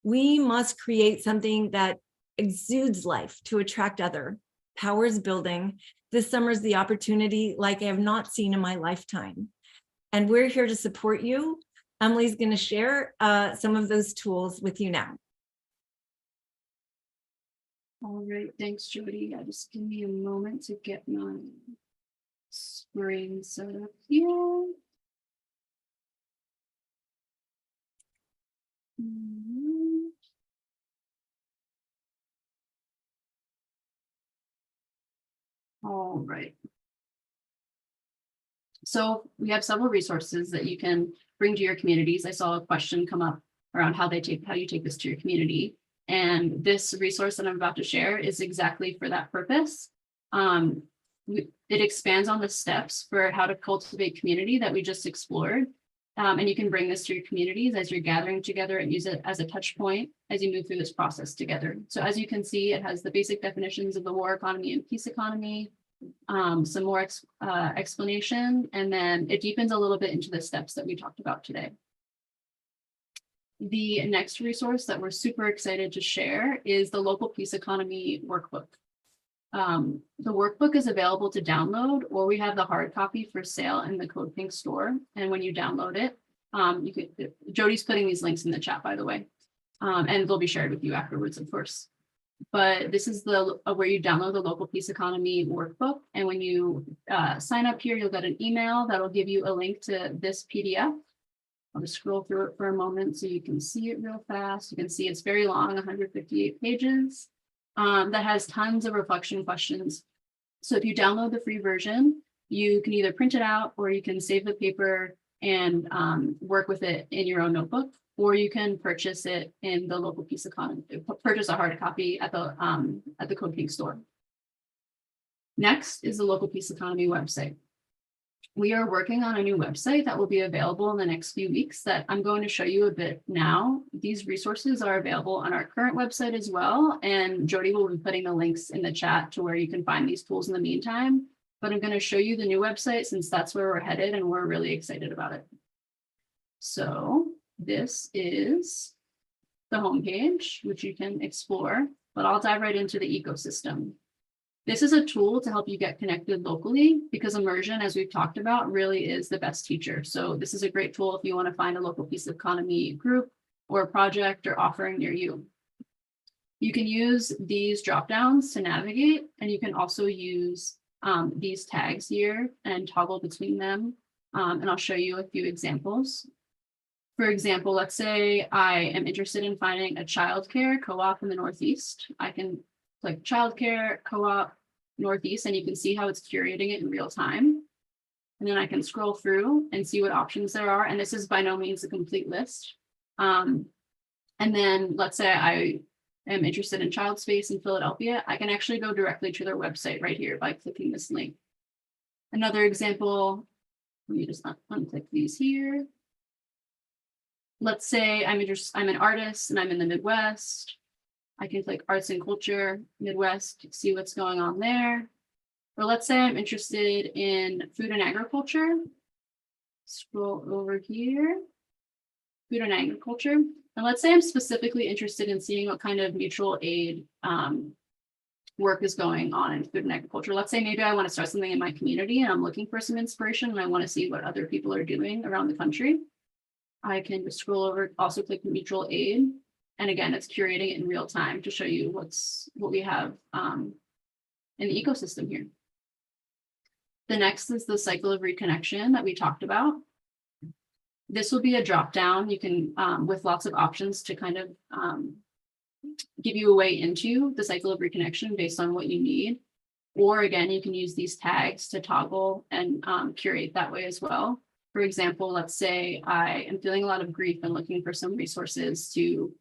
We must create something that exudes life to attract other. Power is building. This summer is the opportunity like I have not seen in my lifetime. And we're here to support you. Emily's going to share some of those tools with you now. All right, thanks, JODIE. Just give me a moment to get my screen set up here. All right. So we have several resources that you can bring to your communities. I saw a question come up around how you take this to your community. And this resource that I'm about to share is exactly for that purpose. It expands on the steps for how to cultivate community that we just explored. And you can bring this to your communities as you're gathering together and use it as a touch point as you move through this process together. So as you can see, it has the basic definitions of the war economy and peace economy, some more explanation, and then it deepens a little bit into the steps that we talked about today. The next resource that we're super excited to share is the Local Peace Economy Workbook. The workbook is available to download, or we have the hard copy for sale in the Code Pink store. And when you download it, JODIE's putting these links in the chat, by the way, and they'll be shared with you afterwards, of course. But this is the where you download the Local Peace Economy Workbook. And when you sign up here, you'll get an email that will give you a link to this PDF. I'll just scroll through it for a moment so you can see it real fast. You can see it's very long, 158 pages, that has tons of reflection questions. So if you download the free version, you can either print it out or you can save the paper and work with it in your own notebook, or you can purchase it in the Local Peace Economy, purchase a hard copy at the Code Pink store. Next is the Local Peace Economy website. We are working on a new website that will be available in the next few weeks that I'm going to show you a bit now. These resources are available on our current website as well, and JODIE will be putting the links in the chat to where you can find these tools in the meantime. But I'm going to show you the new website since that's where we're headed and we're really excited about it. So this is the homepage, which you can explore, but I'll dive right into the ecosystem. This is a tool to help you get connected locally because immersion, as we've talked about, really is the best teacher. So this is a great tool if you want to find a local peace economy group or a project or offering near you. You can use these drop downs to navigate, and you can also use these tags here and toggle between them. And I'll show you a few examples. For example, let's say I am interested in finding a childcare co-op in the Northeast. I can click childcare co-op Northeast, and you can see how it's curating it in real time. And then I can scroll through and see what options there are. And this is by no means a complete list. And then let's say I am interested in child space in Philadelphia. I can actually go directly to their website right here by clicking this link. Another example, let me just unclick these here. Let's say I'm an artist and I'm in the Midwest. I can click arts and culture, Midwest, see what's going on there. Or let's say I'm interested in food and agriculture. Scroll over here, food and agriculture. And let's say I'm specifically interested in seeing what kind of mutual aid work is going on in food and agriculture. Let's say maybe I want to start something in my community and I'm looking for some inspiration and I want to see what other people are doing around the country. I can just scroll over, also click mutual aid. And again, it's curating it in real time to show you what we have in the ecosystem here. The next is the cycle of reconnection that we talked about. This will be a drop down. You can, with lots of options to kind of give you a way into the cycle of reconnection based on what you need. Or again, you can use these tags to toggle and curate that way as well. For example, let's say I am feeling a lot of grief and looking for some resources to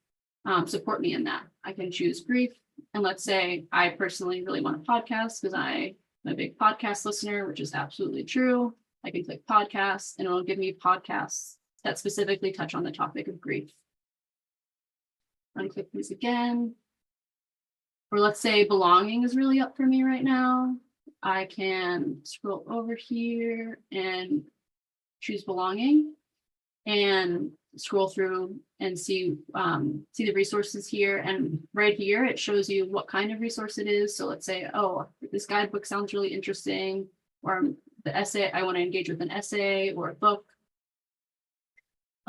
support me in that. I can choose grief. And let's say I personally really want a podcast because I'm a big podcast listener, which is absolutely true. I can click podcasts and it'll give me podcasts that specifically touch on the topic of grief. Unclick these again. Or let's say belonging is really up for me right now. I can scroll over here and choose belonging and scroll through and see the resources here. And right here, it shows you what kind of resource it is. So let's say, oh, this guidebook sounds really interesting, or the essay, I want to engage with an essay or a book.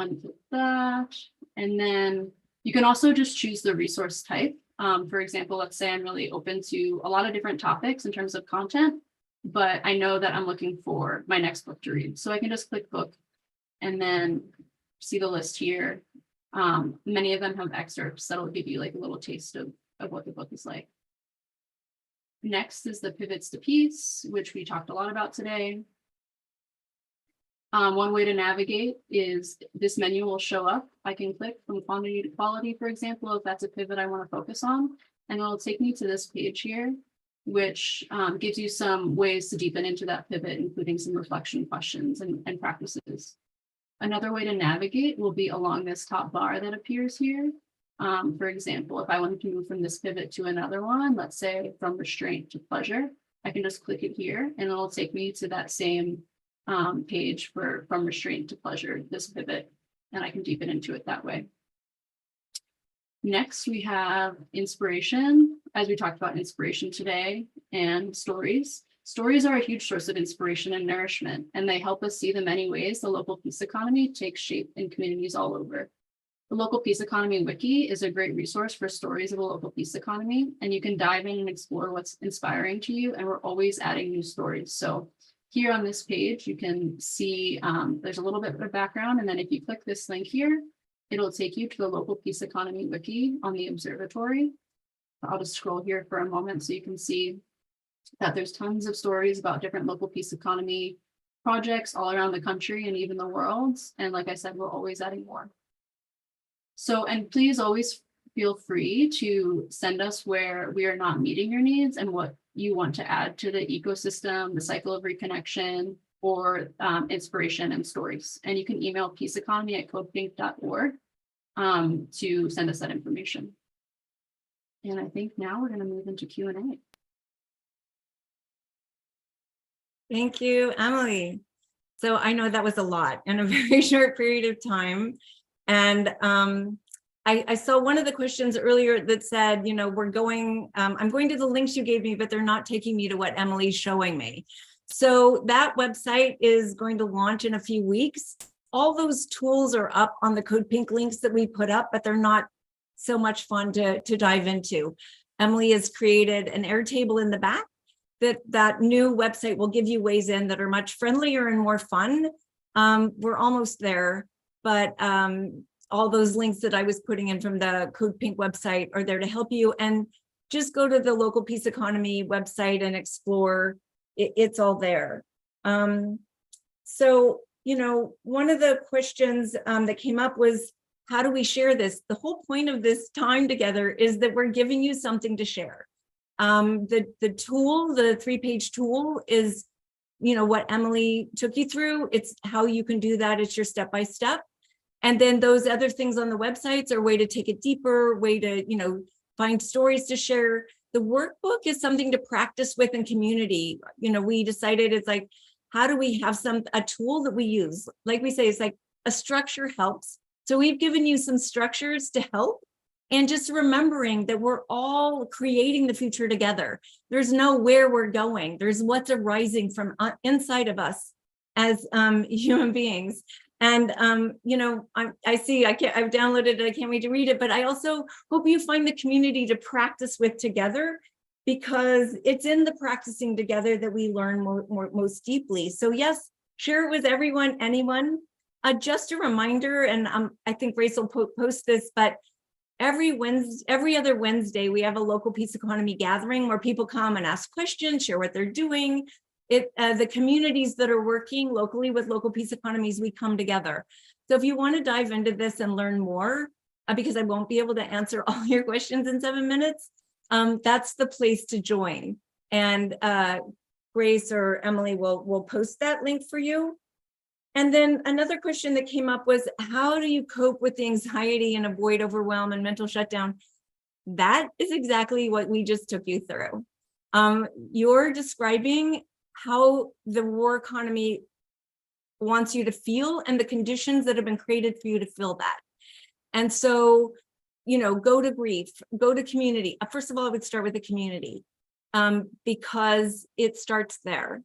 Unclick that. And then you can also just choose the resource type. For example, let's say I'm really open to a lot of different topics in terms of content, but I know that I'm looking for my next book to read. So I can just click book and then see the list here. Many of them have excerpts that'll give you like a little taste of what the book is like. Next is the pivots to peace, which we talked a lot about today. One way to navigate is this menu will show up. I can click from quantity to quality, for example, if that's a pivot I want to focus on, and it'll take me to this page here, which gives you some ways to deepen into that pivot, including some reflection questions and practices. Another way to navigate will be along this top bar that appears here. For example, if I wanted to move from this pivot to another one, let's say from restraint to pleasure, I can just click it here and it'll take me to that same page for from restraint to pleasure, this pivot, and I can deepen into it that way. Next, we have inspiration, as we talked about inspiration today, and stories. Stories are a huge source of inspiration and nourishment, and they help us see the many ways the local peace economy takes shape in communities all over. The Local Peace Economy Wiki is a great resource for stories of a local peace economy, and you can dive in and explore what's inspiring to you, and we're always adding new stories. So here on this page, you can see there's a little bit of a background, and then if you click this link here, it'll take you to the Local Peace Economy Wiki on the observatory. I'll just scroll here for a moment so you can see that there's tons of stories about different local peace economy projects all around the country and even the world. And like I said, we're always adding more. So, and please always feel free to send us where we are not meeting your needs and what you want to add to the ecosystem, the cycle of reconnection, or inspiration and stories. And you can email peaceeconomy@cultivating.org to send us that information. And I think now we're going to move into Q&A. Thank you, Emily. So I know that was a lot in a very short period of time. And I saw one of the questions earlier that said, you know, I'm going to the links you gave me, but they're not taking me to what Emily's showing me. So that website is going to launch in a few weeks. All those tools are up on the Code Pink links that we put up, but they're not so much fun to dive into. Emily has created an Airtable in the back that new website will give you ways in that are much friendlier and more fun. We're almost there, but all those links that I was putting in from the Code Pink website are there to help you. And just go to the Local Peace Economy website and explore. It's all there. So, you know, one of the questions that came up was, how do we share this? The whole point of this time together is that we're giving you something to share. The tool, the 3-page tool is, you know, what Emily took you through. It's how you can do that. It's your step-by-step. And then those other things on the websites are a way to take it deeper, way to, you know, find stories to share. The workbook is something to practice with in community. You know, we decided it's like, how do we have a tool that we use? Like we say, it's like a structure helps. So we've given you some structures to help. And just remembering that we're all creating the future together. There's no where we're going. There's what's arising from inside of us as human beings. And, you know, I've downloaded it. I can't wait to read it, but I also hope you find the community to practice with together, because it's in the practicing together that we learn most deeply. So yes, share it with everyone, anyone. Just a reminder, and I think Grace will post this, but every other Wednesday, we have a Local Peace Economy gathering where people come and ask questions, share what they're doing. The communities that are working locally with local peace economies, we come together. So if you want to dive into this and learn more, because I won't be able to answer all your questions in 7 minutes, that's the place to join. And Grace or Emily will post that link for you. And then another question that came up was, how do you cope with the anxiety and avoid overwhelm and mental shutdown? That is exactly what we just took you through. You're describing how the war economy wants you to feel and the conditions that have been created for you to feel that. And so, you know, go to grief, go to community. First of all, I would start with the community because it starts there.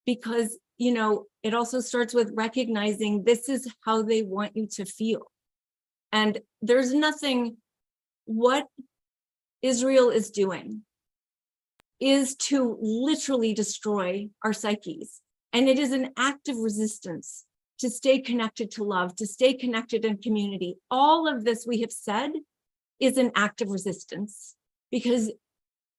Because, you know, it also starts with recognizing this is how they want you to feel. And there's nothing, what Israel is doing is to literally destroy our psyches. And it is an act of resistance to stay connected to love, to stay connected in community. All of this we have said is an act of resistance, because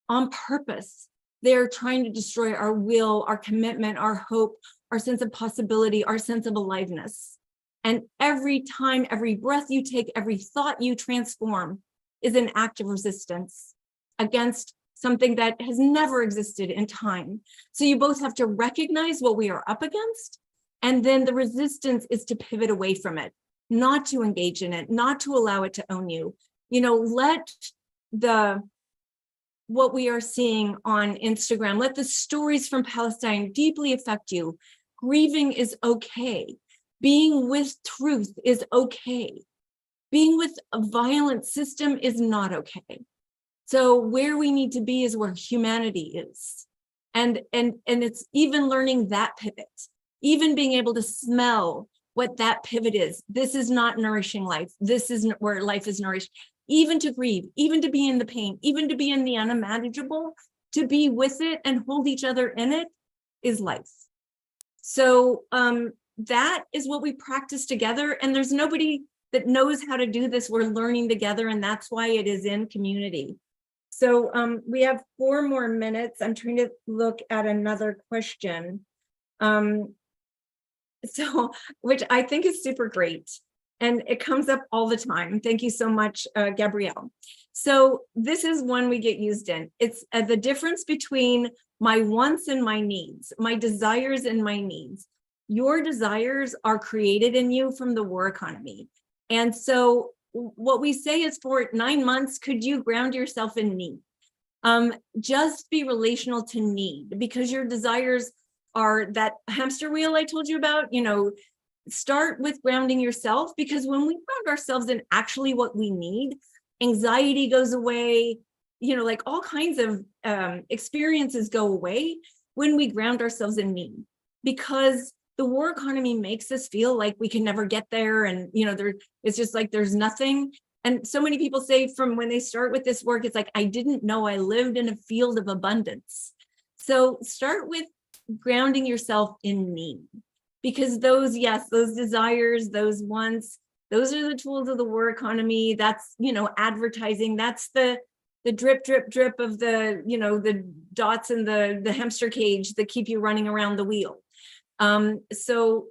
on purpose, They're trying to destroy our will, our commitment, our hope, our sense of possibility, our sense of aliveness. And every time, every breath you take, every thought you transform is an act of resistance against something that has never existed in time. So you both have to recognize what we are up against, and then the resistance is to pivot away from it, not to engage in it, not to allow it to own you. You know, let what we are seeing on Instagram, let the stories from Palestine deeply affect you. Grieving is okay. Being with truth is okay. Being with a violent system is not okay. So where we need to be is where humanity is. And it's even learning that pivot, even being able to smell what that pivot is. This is not nourishing life. This is where life is nourished. Even to grieve, even to be in the pain, even to be in the unimaginable, to be with it and hold each other in it is life. So that is what we practice together. And there's nobody that knows how to do this. We're learning together, and that's why it is in community. So we have 4 more minutes. I'm trying to look at another question. Which I think is super great. And it comes up all the time. Thank you so much, Gabrielle. So this is one we get used in. It's the difference between my wants and my needs, my desires and my needs. Your desires are created in you from the war economy. And so what we say is, for 9 months, could you ground yourself in need? Just be relational to need, because your desires are that hamster wheel I told you about. You know, start with grounding yourself, because when we ground ourselves in actually what we need, anxiety goes away, you know, like all kinds of experiences go away when we ground ourselves in need, because the war economy makes us feel like we can never get there. And, you know, it's just like there's nothing. And so many people say from when they start with this work, it's like, I didn't know I lived in a field of abundance. So start with grounding yourself in need, because those desires, those wants, those are the tools of the war economy. That's, you know, advertising. That's the drip, drip, drip of the, you know, the dots in the hamster cage that keep you running around the wheel. So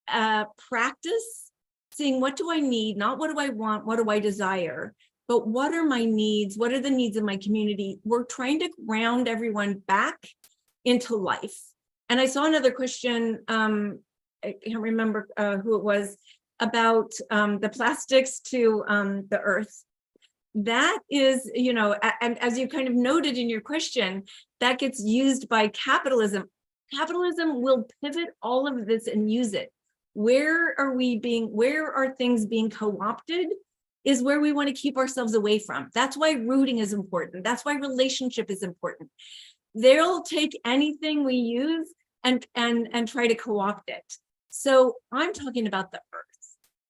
practice seeing, what do I need? Not what do I want? What do I desire? But what are my needs? What are the needs of my community? We're trying to ground everyone back into life. And I saw another question, I can't remember who it was, about the plastics to the earth. That is, you know, and as you kind of noted in your question, that gets used by capitalism. Capitalism will pivot all of this and use it. Where are things being co-opted is where we want to keep ourselves away from. That's why rooting is important. That's why relationship is important. They'll take anything we use and try to co-opt it. So I'm talking about the earth.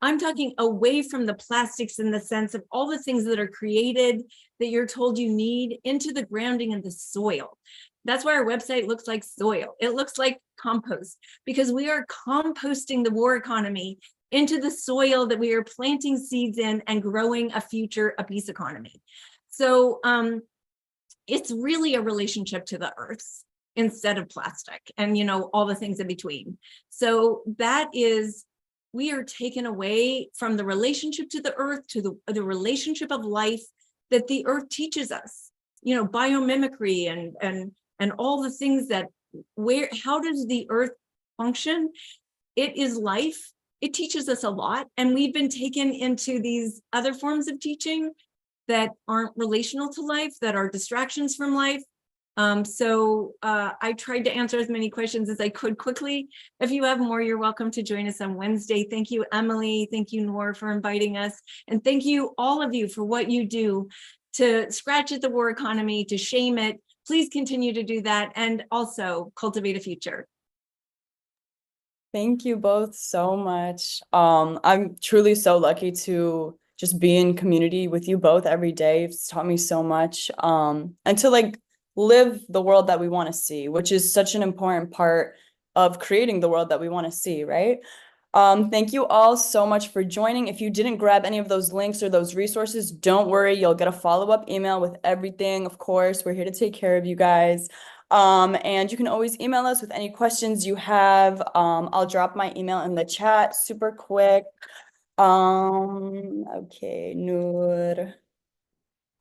I'm talking away from the plastics, in the sense of all the things that are created that you're told you need, into the grounding in the soil. That's why our website looks like soil. It looks like compost, because we are composting the war economy into the soil that we are planting seeds in and growing a peace economy. So it's really a relationship to the earth instead of plastic and, you know, all the things in between. So that is, we are taken away from the relationship to the earth, to the relationship of life that the earth teaches us, you know, biomimicry and all the things that, how does the earth function? It is life. It teaches us a lot. And we've been taken into these other forms of teaching that aren't relational to life, that are distractions from life. So I tried to answer as many questions as I could quickly. If you have more, you're welcome to join us on Wednesday. Thank you, Emily. Thank you, Noor, for inviting us. And thank you, all of you, for what you do to scratch at the war economy, to shame it. Please continue to do that, and also cultivate a future. Thank you both so much. I'm truly so lucky to just be in community with you both every day. It's taught me so much, and to like live the world that we want to see, which is such an important part of creating the world that we want to see, right? Thank you all so much for joining. If you didn't grab any of those links or those resources, don't worry, you'll get a follow-up email with everything. Of course, we're here to take care of you guys. And you can always email us with any questions you have. I'll drop my email in the chat super quick. Okay, Noor.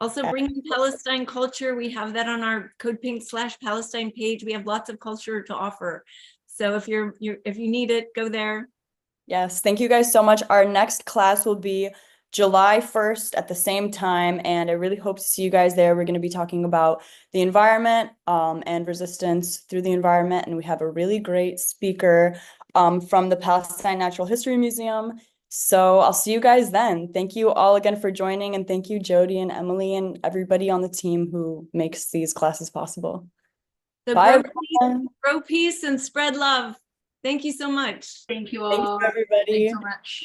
Also bringing Palestine culture. We have that on our CodePink/Palestine page. We have lots of culture to offer. So if if you need it, go there. Yes, thank you guys so much. Our next class will be July 1st at the same time, and I really hope to see you guys there. We're going to be talking about the environment and resistance through the environment, and we have a really great speaker from the Palestine Natural History Museum. So I'll see you guys then. Thank you all again for joining, and thank you, Jodie and Emily and everybody on the team who makes these classes possible. So Bye, grow peace and spread love. Thank you so much. Thank you Thanks, all. everybody. Thanks so much.